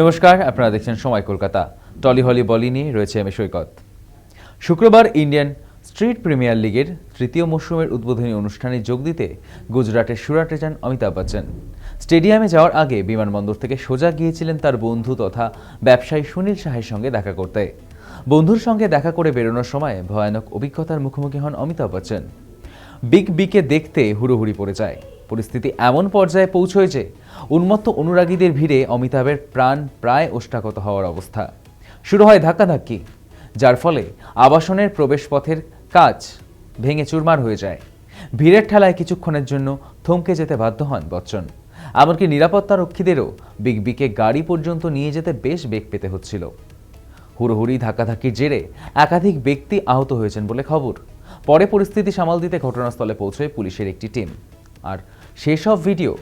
নমস্কার, আপনারা দেখছেন সময় কলকাতা। টলি হলি বলি নিয়ে রয়েছে আমি সৈকত। শুক্রবার ইন্ডিয়ান স্ট্রিট প্রিমিয়ার লিগের তৃতীয় মরশুমের উদ্বোধনী অনুষ্ঠানে যোগ দিতে গুজরাটের সুরাটে যান অমিতাভ বচ্চন। স্টেডিয়ামে যাওয়ার আগে বিমানবন্দর থেকে সোজা গিয়েছিলেন তার বন্ধু তথা ব্যবসায়ী সুনীল শাহের সঙ্গে দেখা করতে। বন্ধুর সঙ্গে দেখা করে বেরোনোর সময় ভয়ানক অভিজ্ঞতার মুখোমুখি হন অমিতাভ বচ্চন। বিগ বিকে দেখতে হুড়োহুড়ি পড়ে যায়। পরিস্থিতি এমন পর্যায়ে পৌঁছয় যে উন্মত্ত অনুরাগীদের ভিড়ে অমিতাভের প্রাণ প্রায় ওষ্ঠাগত হওয়ার অবস্থা। শুরু হয় ধাক্কাধাক্কি, যার ফলে আবাসনের প্রবেশপথের কাজ ভেঙে চুরমার হয়ে যায়। ভিড়ের ঠেলায় কিছুক্ষণের জন্য থমকে যেতে বাধ্য হন বচ্চন। এমনকি নিরাপত্তারক্ষীদেরও বিগ বিকে গাড়ি পর্যন্ত নিয়ে যেতে বেশ বেগ পেতে হচ্ছিল। হুড়োহুড়ি ধাক্কাধাক্কির জেরে একাধিক ব্যক্তি আহত হয়েছেন বলে খবর। পরে পরিস্থিতি সামাল দিতে ঘটনাস্থলে পৌঁছয় পুলিশের একটি টিম। আর সেসব ভিডিও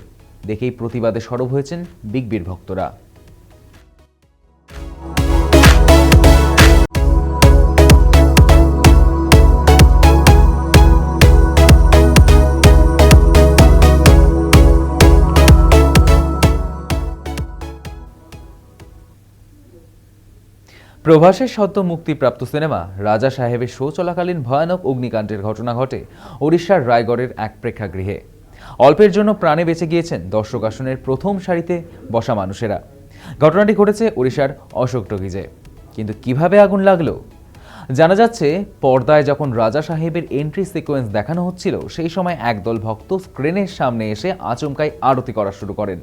দেখেই প্রতিবাদে সরব হয়েছেন বিগ বির ভক্তরা। প্রভাসের সদ্য মুক্তিপ্রাপ্ত সিনেমা রাজা সাহেবের শো চলাকালীন ভয়ানক অগ্নিকাণ্ডের ঘটনা ঘটে ওড়িশার রায়গড়ের এক প্রেক্ষাগৃহে। অল্পের জন্য প্রাণে বেঁচে গিয়েছেন দর্শক আসনের প্রথম সারিতে বসা মানুষেরা। ঘটনাটি ঘটেছে ওড়িশার অশোক টকিজে। কিন্তু কিভাবে আগুন লাগলো? জানা যাচ্ছে, পর্দায় যখন রাজা সাহেবের এন্ট্রি সিকোয়েন্স দেখানো হচ্ছিল সেই সময় একদল ভক্ত স্ক্রিনের সামনে এসে আচমকাই আরতি করা শুরু করেন।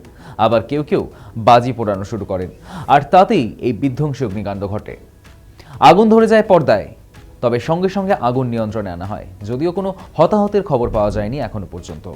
আবার কেউ কেউ বাজি পোড়ানো শুরু করেন, আর তাতেই এই বিধ্বংসী অগ্নিকাণ্ড ঘটে। আগুন ধরে যায় পর্দায়, তবে সঙ্গে সঙ্গে আগুন নিয়ন্ত্রণে আনা হয়, যদিও কোনো হতাহতের খবর পাওয়া যায়নি এখনো পর্যন্ত।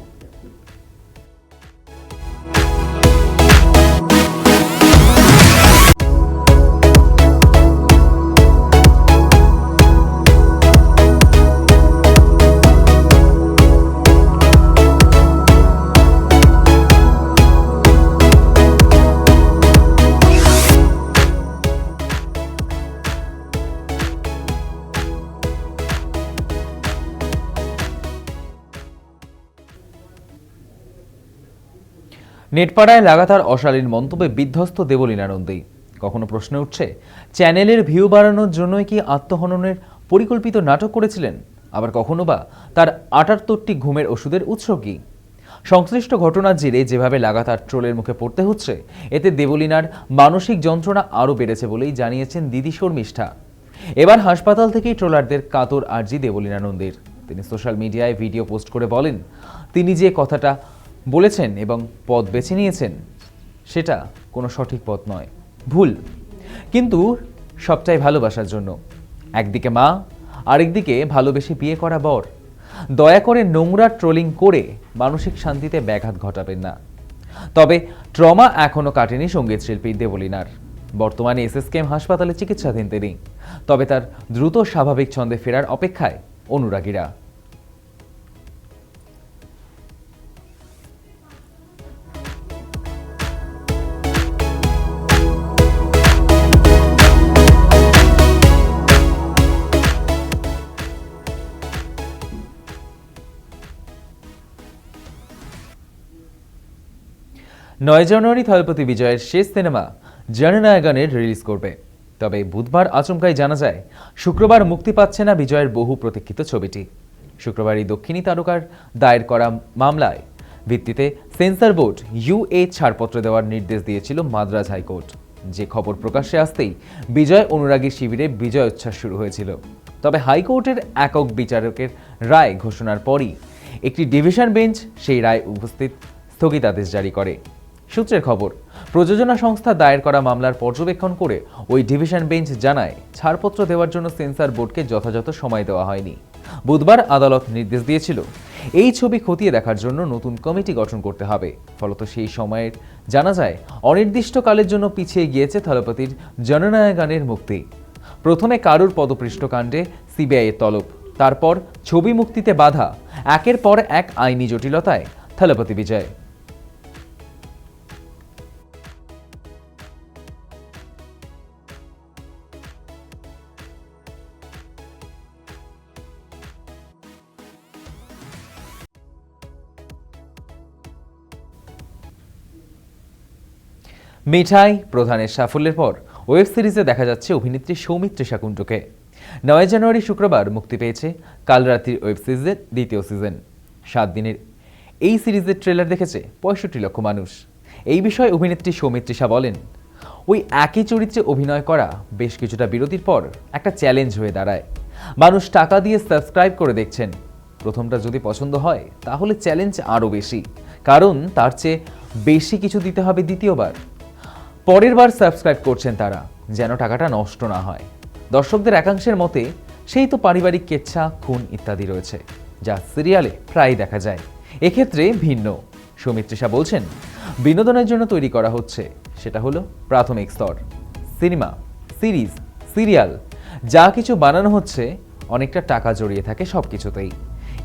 নেটপাড়ায় লাগাতার অশালীন মন্তব্যে বিধ্বস্ত দেবলীনা নন্দী। কখনো প্রশ্ন উঠছে, চ্যানেলের ভিউ বাড়ানোর জন্যই কি আত্মহননের পরিকল্পিত নাটক করেছিলেন? আবার কখনো বা তার ৭৮টি ঘুমের ওষুধের উৎস কি? সংশ্লিষ্ট ঘটনার জেরে যেভাবে লাগাতার ট্রোলের মুখে পড়তে হচ্ছে, এতে দেবলীনার মানসিক যন্ত্রণা আরও বেড়েছে বলেই জানিয়েছেন দিদি শর্মিষ্ঠা। এবার হাসপাতাল থেকেই ট্রোলারদের কাতর আর্জি দেবলীনা নন্দীর। তিনি সোশ্যাল মিডিয়ায় ভিডিও পোস্ট করে বলেন, তিনি যে কথাটা বলেছেন এবং পথ বেছে নিয়েছেন সেটা কোনো সঠিক পথ নয়, ভুল, কিন্তু সবটাই ভালোবাসার জন্য। একদিকে মা, আরেকদিকে ভালোবেসে বিয়ে করা বর। দয়া করে নোংরা ট্রোলিং করে মানসিক শান্তিতে ব্যাঘাত ঘটাবেন না। তবে ট্রমা এখনও কাটেনি সঙ্গীত শিল্পী দেবলীনার। বর্তমানে এসএসকেএম হাসপাতালে চিকিৎসাধীন তিনি। তবে তার দ্রুত স্বাভাবিক ছন্দে ফেরার অপেক্ষায় অনুরাগীরা। জানুয়ারি থলপতি বিজয়ের শেষ সিনেমা জননায়গনের রিলিজ করবে। তবে বুধবার আচমকাই জানা যায়, শুক্রবার মুক্তি পাচ্ছে না বিজয়ের বহু প্রতীক্ষিত ছবিটি। শুক্রবারই দক্ষিণী তারকার দায়ের করা মামলায় ভিত্তিতে সেন্সর বোর্ড UA ছাড়পত্র দেওয়ার নির্দেশ দিয়েছিল মাদ্রাজ হাইকোর্ট। যে খবর প্রকাশ্যে আসতেই বিজয় অনুরাগী শিবিরে বিজয় উচ্ছ্বাস শুরু হয়েছিল। তবে হাইকোর্টের একক বিচারকের রায় ঘোষণার পরই একটি ডিভিশন বেঞ্চ সেই রায় উপস্থিত স্থগিতাদেশ জারি করে। সূত্রের খবর, প্রযোজনা সংস্থা দায়ের করা মামলার পর্যবেক্ষণ করে ওই ডিভিশন বেঞ্চ জানায়, ছাড়পত্র দেওয়ার জন্য সেন্সর বোর্ডকে যথাযথ সময় দেওয়া হয়নি। বুধবার আদালত নির্দেশ দিয়েছিল এই ছবি খতিয়ে দেখার জন্য নতুন কমিটি গঠন করতে হবে। ফলত সেই সময়ের জানা যায় অনির্দিষ্টকালের জন্য পিছিয়ে গিয়েছে থলপতির জননায়গনের মুক্তি। প্রথমে কারুর পদপৃষ্ঠ কাণ্ডে সিবিআইয়ের তলব, তারপর ছবি মুক্তিতে বাধা, একের পর এক আইনি জটিলতায় থলপতি বিজয়। মিঠাই প্রধানের সাফল্যের পর ওয়েব সিরিজে দেখা যাচ্ছে অভিনেত্রী সৌমিত্রিষা কুণ্ডুকে। 9 জানুয়ারি শুক্রবার মুক্তি পেয়েছে কাল রাত্রির ওয়েব সিরিজের দ্বিতীয় সিজন। 7 দিনের এই সিরিজের ট্রেলার দেখেছে 65 লক্ষ মানুষ। এই বিষয়ে অভিনেত্রী সৌমিত্রিষা বলেন, ওই একই চরিত্রে অভিনয় করা বেশ কিছুটা বিরতির পর একটা চ্যালেঞ্জ হয়ে দাঁড়ায়। মানুষ টাকা দিয়ে সাবস্ক্রাইব করে দেখছেন। প্রথমটা যদি পছন্দ হয় তাহলে চ্যালেঞ্জ আরও বেশি, কারণ তার চেয়ে বেশি কিছু দিতে হবে দ্বিতীয়বার। পরের বার সাবস্ক্রাইব করছেন তারা, যেন টাকাটা নষ্ট না হয়। দর্শকদের একাংশের মতে সেই তো পারিবারিক কেচ্ছা, খুন ইত্যাদি রয়েছে, যা সিরিয়ালে প্রায় দেখা যায়। এক্ষেত্রে ভিন্ন। সৌমিত্রিষা বলছেন, বিনোদনের জন্য তৈরি করা হচ্ছে, সেটা হলো প্রাথমিক স্তর। সিনেমা, সিরিজ, সিরিয়াল যা কিছু বানানো হচ্ছে অনেকটা টাকা জড়িয়ে থাকে সব কিছুতেই,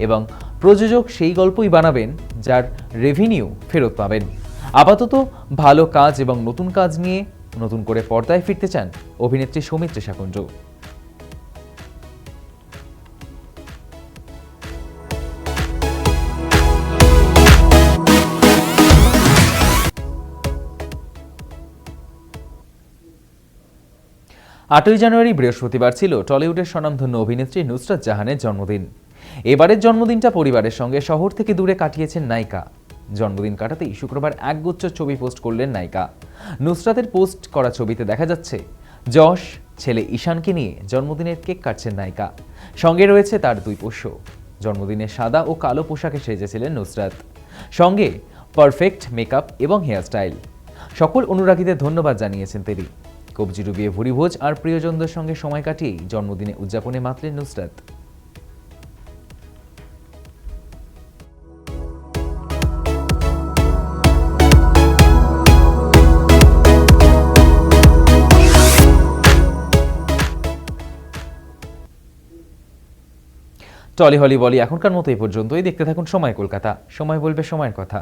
এবং প্রযোজক সেই গল্পই বানাবেন যার রেভিনিউ ফেরত পাবেন। আপাতত ভালো কাজ এবং নতুন কাজ নিয়ে নতুন করে পর্দায় ফিরতে চান অভিনেত্রী সৌমিত্রিষা কুণ্ডু। আটই জানুয়ারি বৃহস্পতিবার ছিল টলিউডের স্বনামধন্য অভিনেত্রী নুসরাত জাহানের জন্মদিন। এবারের জন্মদিনটা পরিবারের সঙ্গে শহর থেকে দূরে কাটিয়েছেন নায়িকা। জন্মদিন কাটাতেই শুক্রবার একগুচ্ছ ছবি পোস্ট করলেন নায়িকা। নুসরাতের পোস্ট করা ছবিতে দেখা যাচ্ছে যশ ছেলে ঈশানকে নিয়ে জন্মদিনের কেক কাটছেন নায়িকা। সঙ্গে রয়েছে তার 2 পোষ্য। জন্মদিনে সাদা ও কালো পোশাকে সেজেছিলেন নুসরাত, সঙ্গে পারফেক্ট মেকআপ এবং হেয়ারস্টাইল। সকল অনুরাগীদের ধন্যবাদ জানিয়েছেন তিনি। কবজি ডুবিয়ে ভুরিভোজ আর প্রিয়জনদের সঙ্গে সময় কাটিয়েই জন্মদিনে উদযাপনে মাতলেন নুসরাত। টলি হলি বলি এখনকার মতো এই পর্যন্তই। দেখতে থাকুন সময় কলকাতা, সময় বলবে সময়ের কথা।